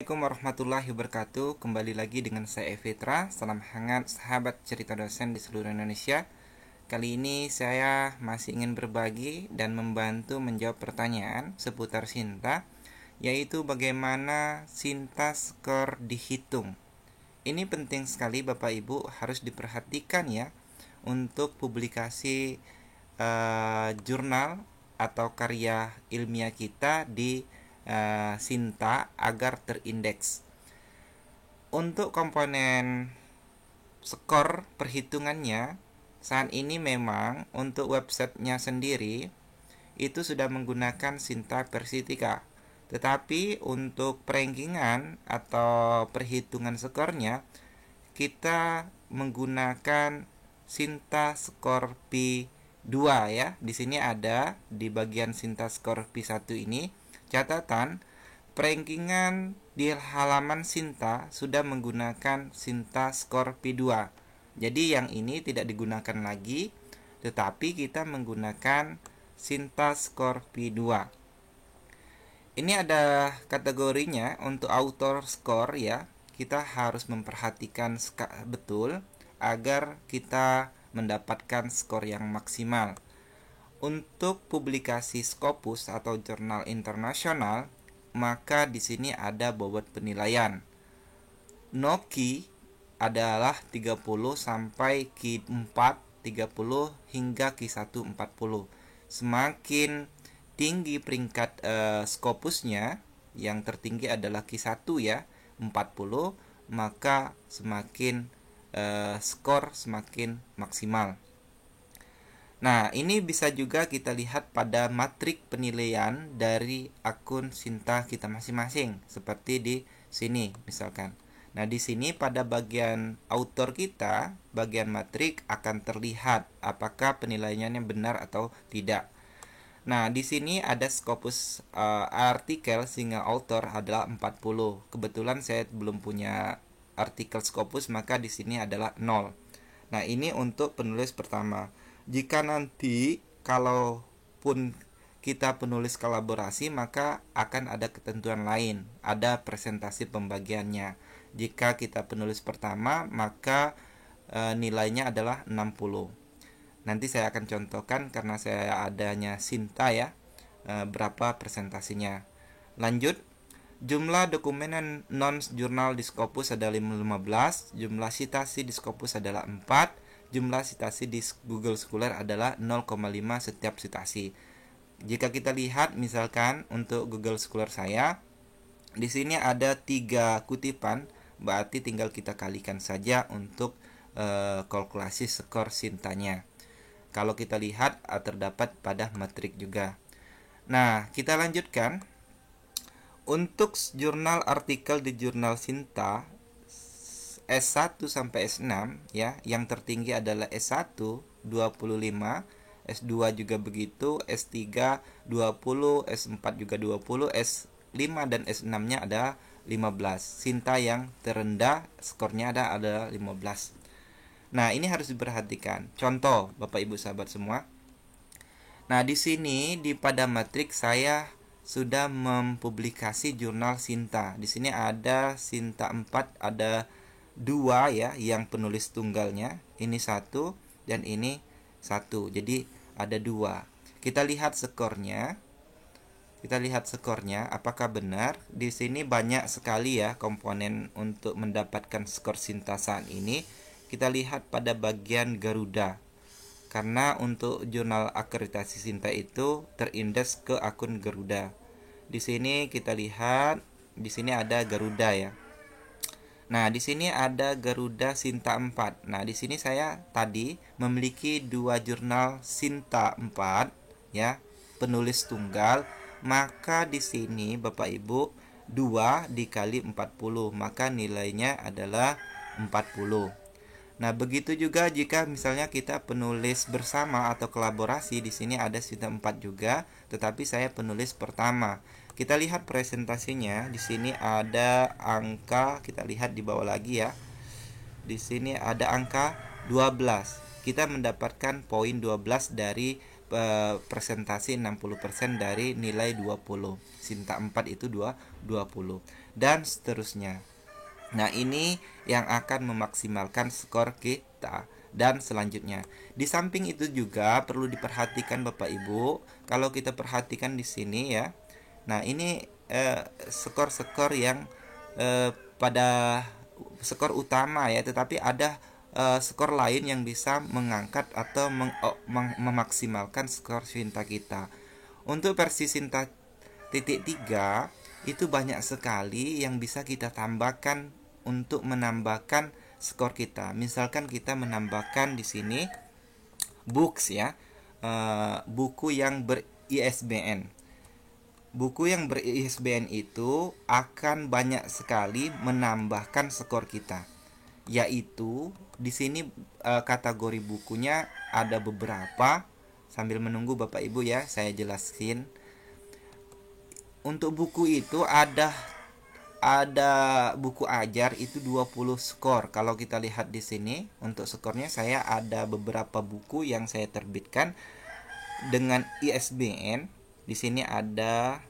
Assalamualaikum warahmatullahi wabarakatuh. Kembali lagi dengan saya Evitra. Salam hangat sahabat cerita dosen di seluruh Indonesia. Kali ini saya masih ingin berbagi dan membantu menjawab pertanyaan seputar Sinta, yaitu bagaimana Sinta skor dihitung. Ini penting sekali Bapak Ibu, harus diperhatikan ya untuk publikasi jurnal atau karya ilmiah kita di Sinta agar terindeks. Untuk komponen skor perhitungannya saat ini memang untuk websitenya sendiri itu sudah menggunakan Sinta versi 3. Tetapi untuk perankingan atau perhitungan skornya kita menggunakan Sinta skor P2 ya. Di sini ada di bagian Sinta skor P1 ini catatan perankingan di halaman Sinta sudah menggunakan Sinta skor P2. Jadi yang ini tidak digunakan lagi, tetapi kita menggunakan Sinta skor P2. Ini ada kategorinya untuk author score ya. Kita harus memperhatikan betul agar kita mendapatkan skor yang maksimal. Untuk publikasi Scopus atau jurnal internasional, maka di sini ada bobot penilaian. No key adalah 30 sampai key 4 30 hingga key 1 40. Semakin tinggi peringkat Scopusnya, yang tertinggi adalah key 1 ya, 40, maka semakin skor semakin maksimal. Nah, ini bisa juga kita lihat pada matrik penilaian dari akun Sinta kita masing-masing, seperti di sini misalkan. Nah, di sini pada bagian author kita, bagian matrik akan terlihat apakah penilaiannya benar atau tidak. Nah, di sini ada Scopus artikel single author adalah 40. Kebetulan saya belum punya artikel Scopus, maka di sini adalah 0. Nah, ini untuk penulis pertama. Jika nanti kalaupun kita penulis kolaborasi, maka akan ada ketentuan lain, ada presentasi pembagiannya. Jika kita penulis pertama, maka nilainya adalah 60. Nanti saya akan contohkan karena saya adanya Sinta ya, berapa presentasinya. Lanjut, jumlah dokumen non-jurnal di Scopus adalah 15, jumlah citasi di Scopus adalah 4, jumlah citasi di Google Scholar adalah 0,5 setiap citasi. Jika kita lihat misalkan untuk Google Scholar saya, di sini ada 3 kutipan, berarti tinggal kita kalikan saja untuk kalkulasi skor Sintanya. Kalau kita lihat terdapat pada matrik juga. Nah, kita lanjutkan. Untuk jurnal artikel di jurnal Sinta S1 sampai S6 ya, yang tertinggi adalah S1 25, S2 juga begitu, S3 20, S4 juga 20, S5 dan S6-nya ada 15. Sinta yang terendah skornya ada 15. Nah, ini harus diperhatikan. Contoh, Bapak Ibu sahabat semua. Nah, di sini di pada matrik saya sudah mempublikasi jurnal Sinta. Di sini ada Sinta 4, ada 2 ya yang penulis tunggalnya, ini 1 dan ini 1. Jadi ada 2. Kita lihat skornya. Apakah benar? Di sini banyak sekali ya komponen untuk mendapatkan skor Sinta saat ini. Kita lihat pada bagian Garuda. Karena untuk jurnal akreditasi Sinta itu terindeks ke akun Garuda. Di sini kita lihat, di sini ada Garuda ya. Nah, di sini ada Garuda Sinta 4. Nah, di sini saya tadi memiliki 2 jurnal Sinta 4 ya, penulis tunggal, maka di sini Bapak Ibu 2 dikali 40, maka nilainya adalah 40. Nah, begitu juga jika misalnya kita penulis bersama atau kolaborasi, di sini ada Sinta 4 juga, tetapi saya penulis pertama. Kita lihat presentasinya. Di sini ada angka, kita lihat di bawah lagi ya. Di sini ada angka 12. Kita mendapatkan poin 12 dari presentasi 60% dari nilai 20. Sinta 4 itu 20. dan seterusnya. Nah, ini yang akan memaksimalkan skor kita. Dan selanjutnya, di samping itu juga perlu diperhatikan Bapak Ibu, kalau kita perhatikan di sini ya. Nah, ini skor-skor yang pada skor utama ya, tetapi ada skor lain yang bisa mengangkat atau memaksimalkan skor Sinta kita. Untuk versi Sinta titik 3 itu banyak sekali yang bisa kita tambahkan untuk menambahkan skor kita. Misalkan kita menambahkan di sini books ya, buku yang ber-ISBN. Buku yang ber-ISBN itu akan banyak sekali menambahkan skor kita. Yaitu di sini kategori bukunya ada beberapa. Sambil menunggu Bapak Ibu ya, saya jelasin. Untuk buku itu ada buku ajar itu 20 skor. Kalau kita lihat di sini untuk skornya, saya ada beberapa buku yang saya terbitkan dengan ISBN. Di sini ada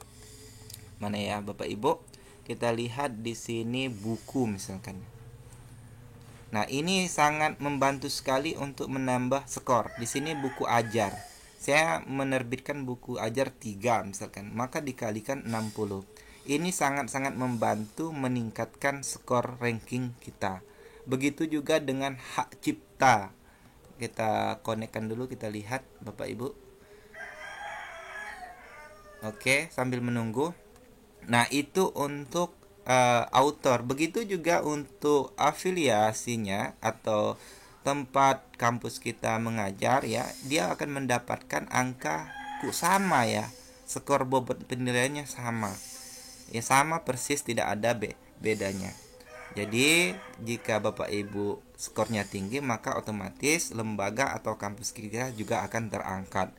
mana ya Bapak Ibu? Kita lihat di sini buku misalkan. Nah, ini sangat membantu sekali untuk menambah skor. Di sini buku ajar. Saya menerbitkan buku ajar 3 misalkan, maka dikalikan 60. Ini sangat-sangat membantu meningkatkan skor ranking kita. Begitu juga dengan hak cipta. Kita konekkan dulu, kita lihat Bapak Ibu. Oke, sambil menunggu. Nah, itu untuk author. Begitu juga untuk afiliasinya atau tempat kampus kita mengajar ya, dia akan mendapatkan angka sama ya. Skor bobot penilaiannya sama. Ya sama persis, tidak ada bedanya. Jadi jika Bapak Ibu skornya tinggi, maka otomatis lembaga atau kampus kita juga akan terangkat.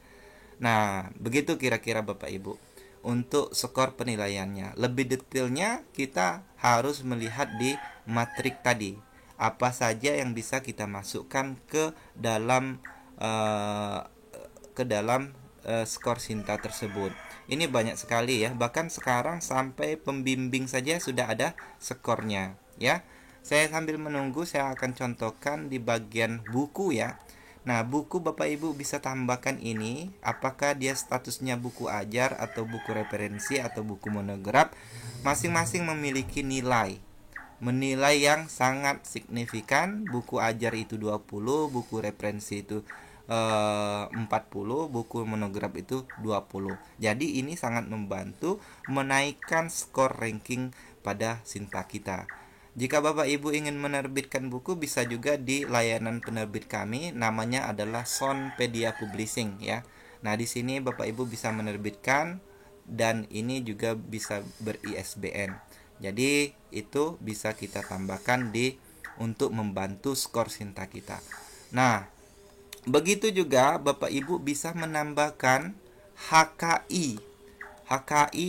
Nah, begitu kira-kira Bapak Ibu untuk skor penilaiannya. Lebih detailnya kita harus melihat di matrik tadi. Apa saja yang bisa kita masukkan ke dalam skor Sinta tersebut. Ini banyak sekali ya, bahkan sekarang sampai pembimbing saja sudah ada skornya ya. Saya sambil menunggu, saya akan contohkan di bagian buku ya. Nah, buku Bapak Ibu bisa tambahkan ini, apakah dia statusnya buku ajar atau buku referensi atau buku monograf. Masing-masing memiliki nilai yang sangat signifikan. Buku ajar itu 20, buku referensi itu 40, buku monograf itu 20. Jadi ini sangat membantu menaikkan skor ranking pada Sinta kita. Jika Bapak Ibu ingin menerbitkan buku, bisa juga di layanan penerbit kami, namanya adalah Sonpedia Publishing ya. Nah, di sini Bapak Ibu bisa menerbitkan dan ini juga bisa ber-ISBN. Jadi itu bisa kita tambahkan untuk membantu skor Sinta kita. Nah, begitu juga Bapak Ibu bisa menambahkan HKI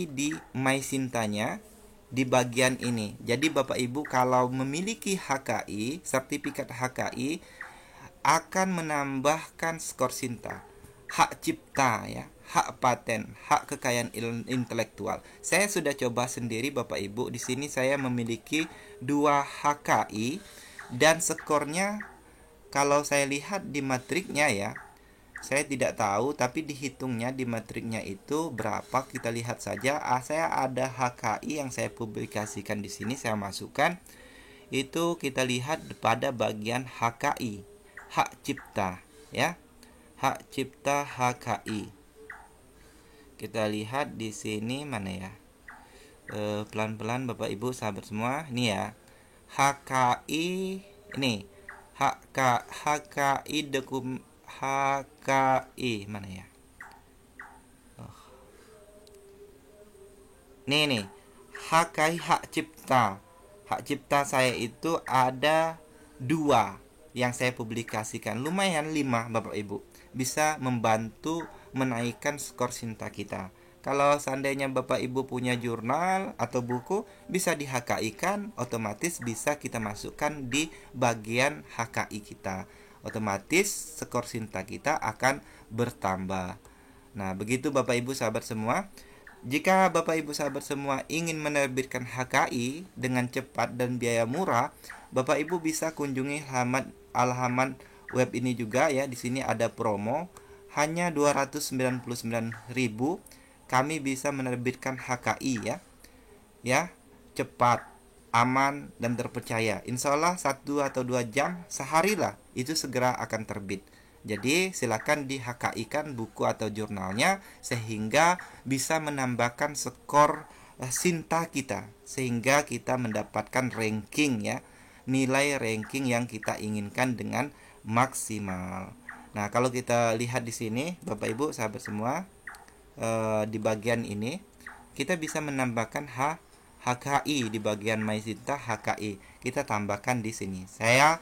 di My Sintanya di bagian ini. Jadi Bapak Ibu kalau memiliki HKI, sertifikat HKI, akan menambahkan skor Sinta. Hak cipta ya, hak paten, hak kekayaan intelektual. Saya sudah coba sendiri Bapak Ibu. Di sini saya memiliki 2 HKI dan skornya kalau saya lihat di matriknya ya, saya tidak tahu, tapi dihitungnya di matriknya itu berapa. Kita lihat saja. Saya ada HKI yang saya publikasikan di sini, saya masukkan. Itu kita lihat pada bagian HKI, hak cipta ya. Hak cipta HKI. Kita lihat di sini mana ya? Pelan-pelan Bapak Ibu sahabat semua. Ini ya. HKI ini. HKI mana ya? Nih HKI hak cipta. Hak cipta saya itu ada 2 yang saya publikasikan. Lumayan 5 Bapak Ibu. Bisa membantu menaikkan skor Sinta kita. Kalau seandainya Bapak Ibu punya jurnal atau buku, bisa di HKI-kan, otomatis bisa kita masukkan di bagian HKI kita. Otomatis skor Sinta kita akan bertambah. Nah, begitu Bapak Ibu sahabat semua. Jika Bapak Ibu sahabat semua ingin menerbitkan HKI dengan cepat dan biaya murah, Bapak Ibu bisa kunjungi halaman web ini juga ya. Di sini ada promo hanya 299.000 kami bisa menerbitkan HKI ya. Ya, cepat, aman dan terpercaya. Insya Allah 1 atau 2 jam sehari lah itu segera akan terbit. Jadi silakan di HKI-kan buku atau jurnalnya sehingga bisa menambahkan skor Sinta kita sehingga kita mendapatkan ranking ya, nilai ranking yang kita inginkan dengan maksimal. Nah, kalau kita lihat di sini Bapak Ibu sahabat semua, di bagian ini kita bisa menambahkan HKI di bagian MySinta HKI. Kita tambahkan di sini. Saya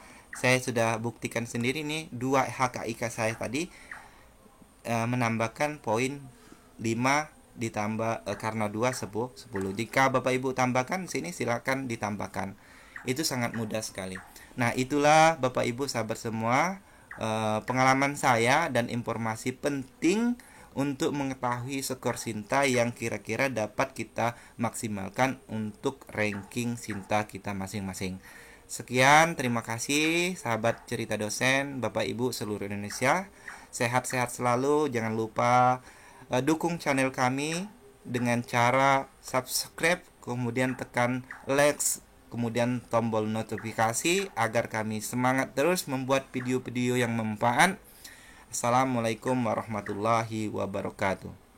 sudah buktikan sendiri nih 2 HKI saya tadi menambahkan poin 5 ditambah karena 2 10. Jika Bapak Ibu tambahkan sini silakan ditambahkan. Itu sangat mudah sekali. Nah, itulah Bapak Ibu sahabat semua pengalaman saya dan informasi penting untuk mengetahui skor Sinta yang kira-kira dapat kita maksimalkan untuk ranking Sinta kita masing-masing. Sekian, terima kasih sahabat cerita dosen, Bapak Ibu seluruh Indonesia. Sehat-sehat selalu, jangan lupa dukung channel kami dengan cara subscribe, kemudian tekan like, kemudian tombol notifikasi agar kami semangat terus membuat video-video yang bermanfaat. Assalamualaikum warahmatullahi wabarakatuh.